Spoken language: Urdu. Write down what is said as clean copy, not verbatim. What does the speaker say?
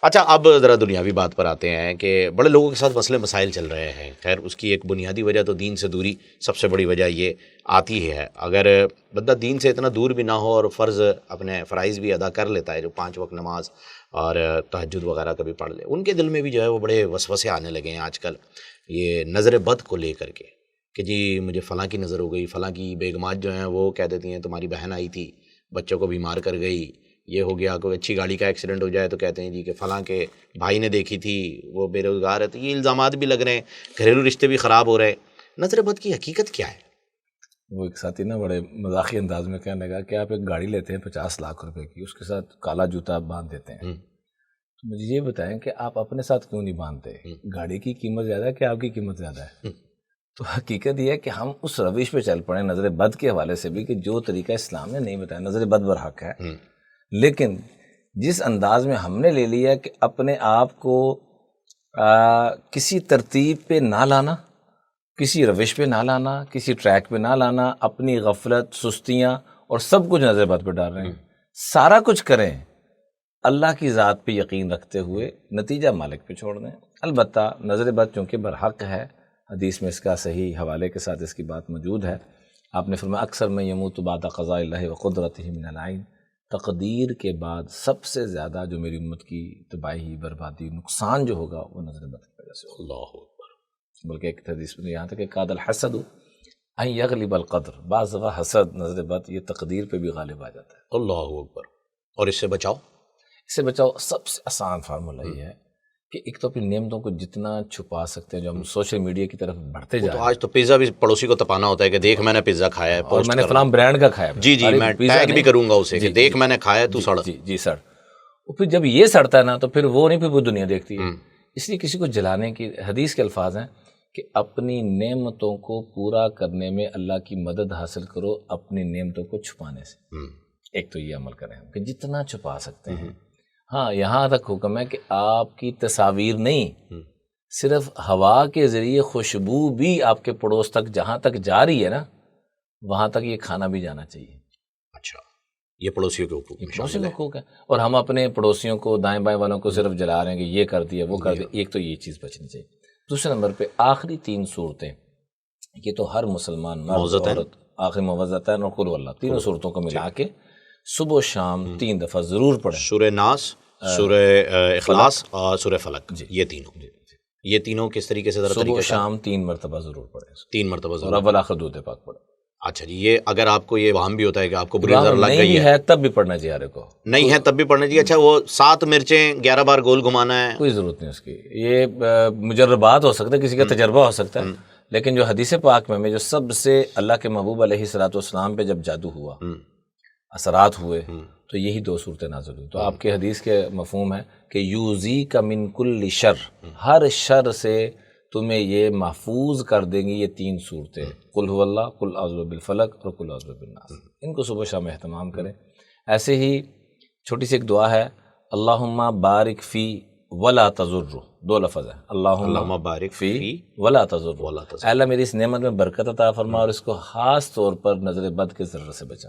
اچھا اب ذرا دنیاوی بات پر آتے ہیں کہ بڑے لوگوں کے ساتھ مسئلے مسائل چل رہے ہیں. خیر اس کی ایک بنیادی وجہ تو دین سے دوری سب سے بڑی وجہ یہ آتی ہے. اگر بندہ دین سے اتنا دور بھی نہ ہو اور فرض اپنے فرائض بھی ادا کر لیتا ہے، جو 5 وقت نماز اور تہجد وغیرہ کبھی پڑھ لے، ان کے دل میں بھی جو ہے وہ بڑے وسوسے آنے لگے ہیں آج کل یہ نظر بد کو لے کر کے کہ جی مجھے فلاں کی نظر ہو گئی، فلاں کی بیگمات جو ہیں وہ کہہ دیتی ہیں تمہاری بہن آئی تھی بچوں کو بیمار کر گئی، یہ ہو گیا. کوئی اچھی گاڑی کا ایکسیڈنٹ ہو جائے تو کہتے ہیں جی کہ فلاں کے بھائی نے دیکھی تھی وہ بے روزگار ہے. تو یہ الزامات بھی لگ رہے ہیں، گھریلو رشتے بھی خراب ہو رہے ہیں. نظر بد کی حقیقت کیا ہے؟ وہ ایک ساتھی نا بڑے مذاقی انداز میں کہنے لگا کہ آپ ایک گاڑی لیتے ہیں 50 لاکھ روپے کی، اس کے ساتھ کالا جوتا باندھ دیتے ہیں. تو مجھے یہ بتائیں کہ آپ اپنے ساتھ کیوں نہیں باندھتے؟ گاڑی کی قیمت زیادہ ہے کہ آپ کی قیمت زیادہ ہے؟ تو حقیقت یہ ہے کہ ہم اس روش پہ چل پڑے نظر بد کے حوالے سے بھی کہ جو طریقہ اسلام نے نہیں بتایا. نظر بد برحق ہے، لیکن جس انداز میں ہم نے لے لیا کہ اپنے آپ کو کسی ترتیب پہ نہ لانا، کسی روش پہ نہ لانا، کسی ٹریک پہ نہ لانا، اپنی غفلت، سستیاں اور سب کچھ نظر بد پہ ڈال رہے ہیں. سارا کچھ کریں اللہ کی ذات پہ یقین رکھتے ہوئے، نتیجہ مالک پہ چھوڑ دیں. البتہ نظر بد چونکہ برحق ہے، حدیث میں اس کا صحیح حوالے کے ساتھ اس کی بات موجود ہے. آپ نے فرمایا اکثر میں یموت بعد قضاء اللہ و قدرتہ من العین، تقدیر کے بعد سب سے زیادہ جو میری امت کی تباہی، بربادی، نقصان جو ہوگا وہ نظر بد کی وجہ سے ہوگا. اللہ اکبر. بلکہ ایک حدیث میں یہاں تک کہ قاد الحسد ان یغلب القدر، بعض دفعہ حسد، نظر بد یہ تقدیر پہ بھی غالب آ جاتا ہے. اللہ اکبر. اور اس سے بچاؤ؟ اس سے بچاؤ سب سے آسان فارمولہ یہ ہے کہ ایک تو اپنی نعمتوں کو جتنا چھپا سکتے ہیں، جو ہم سوشل میڈیا کی طرف بڑھتے جا رہے ہیں. آج تو پیزا بھی پڑوسی کو تپانا ہوتا ہے کہ دیکھ میں نے پیزا کھایا ہے، اور میں نے فلاں برانڈ کا کھایا ہے. جی جی میں ٹیگ بھی کروں گا اسے کہ دیکھ میں نے کھایا ہے تو سڑ. جی سڑ. اور پھر جب یہ سڑتا ہے نا تو پھر وہ نہیں، پھر وہ دنیا دیکھتی ہے. اس لیے کسی کو جلانے کی حدیث کے الفاظ ہیں کہ اپنی نعمتوں کو پورا کرنے میں اللہ کی مدد حاصل کرو اپنی نعمتوں کو چھپانے سے. ایک تو یہ عمل کریں ہم کہ جتنا چھپا سکتے ہیں. ہاں یہاں تک حکم ہے کہ آپ کی تصاویر نہیں، صرف ہوا کے ذریعے خوشبو بھی آپ کے پڑوس تک جہاں تک جا رہی ہے نا وہاں تک یہ کھانا بھی جانا چاہیے. اچھا یہ پڑوسیوں کے حقوق پڑوسیوں کے حقوق ہے. اور ہم اپنے پڑوسیوں کو، دائیں بائیں والوں کو صرف جلا رہے ہیں کہ یہ کر دیا وہ کر دیا. ایک تو یہ چیز بچنی چاہیے. دوسرے نمبر پہ آخری 3 صورتیں، یہ تو ہر مسلمان مرد عورت، آخری موعظتین اور قل اللہ، تینوں صورتوں کو ملا کے صبح و شام 3 دفعہ ضرور پڑھیں. سورہ ناس، سورہ اخلاص اور سورہ فلق. یہ تینوں. یہ تینوں کس طریقے سے صبح و شام 3 مرتبہ ضرور پڑھیں. 3 مرتبہ ضرور. اور اول آخر درود پاک پڑھیں. اچھا جی. یہ اگر آپ کو یہ وہم بھی ہوتا ہے کہ آپ کو بری نظر لگ گئی ہے تب بھی پڑھنا چاہیے. ہر کو نہیں ہے تب بھی پڑھنا چاہیے. اچھا وہ 7 مرچیں 11 بار گول گھمانا ہے؟ کوئی ضرورت نہیں اس کی. یہ مجربات ہو سکتا ہے، کسی کا تجربہ ہو سکتا ہے، لیکن جو حدیث پاک میں جو سب سے اللہ کے محبوب علیہ الصلوۃ والسلام پہ جب جادو ہوا، اثرات ہوئے، تو یہی 2 صورتیں نازل ہوئی. تو آپ کے حدیث کے مفہوم ہے کہ یوزی کا من کل شر، ہر شر سے تمہیں یہ محفوظ کر دیں گی یہ 3 صورتیں، قل هو اللہ، قل اعوذ بالفلق اور قل اعوذ بالناس. ان کو صبح شام اہتمام کریں. ایسے ہی چھوٹی سی ایک دعا ہے، اللہم بارک فی ولا تضر. 2 لفظ ہیں، اللہم بارک فی ولا تضر. اے اللہ میری اس نعمت میں برکت عطا فرما اور اس کو خاص طور پر نظر بد کے ضرر سے بچا.